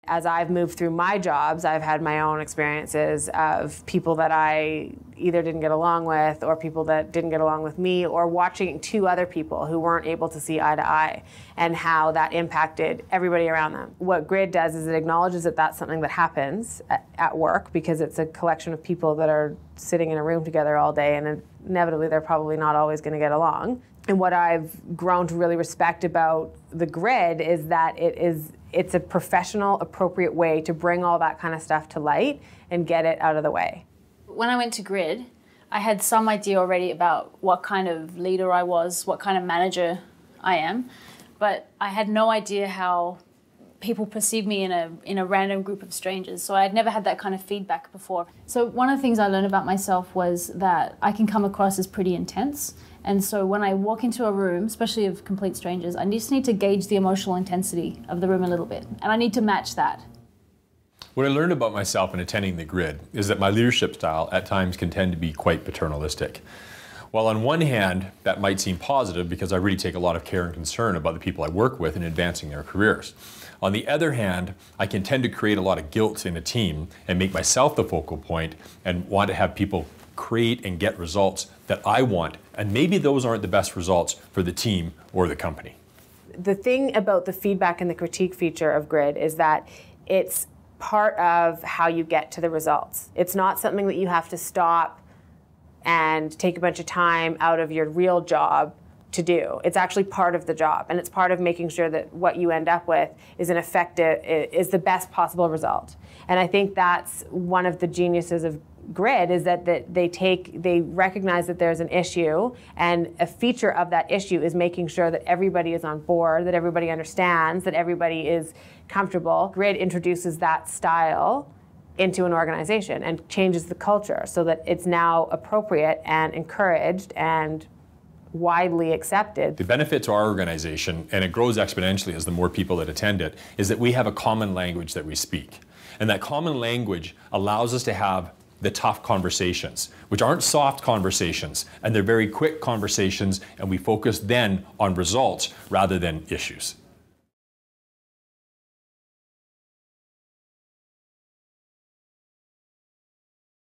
As I've moved through my jobs, I've had my own experiences of people that I either didn't get along with or people that didn't get along with me, or watching two other people who weren't able to see eye to eye and how that impacted everybody around them. What Grid does is it acknowledges that that's something that happens at work, because it's a collection of people that are sitting in a room together all day, and inevitably they're probably not always going to get along. And what I've grown to really respect about the Grid is that it's a professional, appropriate way to bring all that kind of stuff to light and get it out of the way. When I went to Grid, I had some idea already about what kind of leader I was, what kind of manager I am, but I had no idea how people perceive me in a random group of strangers. So I had never had that kind of feedback before. So one of the things I learned about myself was that I can come across as pretty intense. And so when I walk into a room, especially of complete strangers, I just need to gauge the emotional intensity of the room a little bit. And I need to match that. What I learned about myself in attending the Grid is that my leadership style at times can tend to be quite paternalistic. While on one hand, that might seem positive because I really take a lot of care and concern about the people I work with in advancing their careers. On the other hand, I can tend to create a lot of guilt in a team and make myself the focal point and want to have people create and get results that I want, and maybe those aren't the best results for the team or the company. The thing about the feedback and the critique feature of Grid is that it's part of how you get to the results. It's not something that you have to stop and take a bunch of time out of your real job to do. It's actually part of the job, and it's part of making sure that what you end up with is is the best possible result. And I think that's one of the geniuses of Grid, is that they recognize that there's an issue, and a feature of that issue is making sure that everybody is on board, that everybody understands, that everybody is comfortable. Grid introduces that style into an organization and changes the culture so that it's now appropriate and encouraged and widely accepted. The benefit to our organization, and it grows exponentially as the more people that attend it, is that we have a common language that we speak. And that common language allows us to have the tough conversations, which aren't soft conversations, and they're very quick conversations, and we focus then on results rather than issues.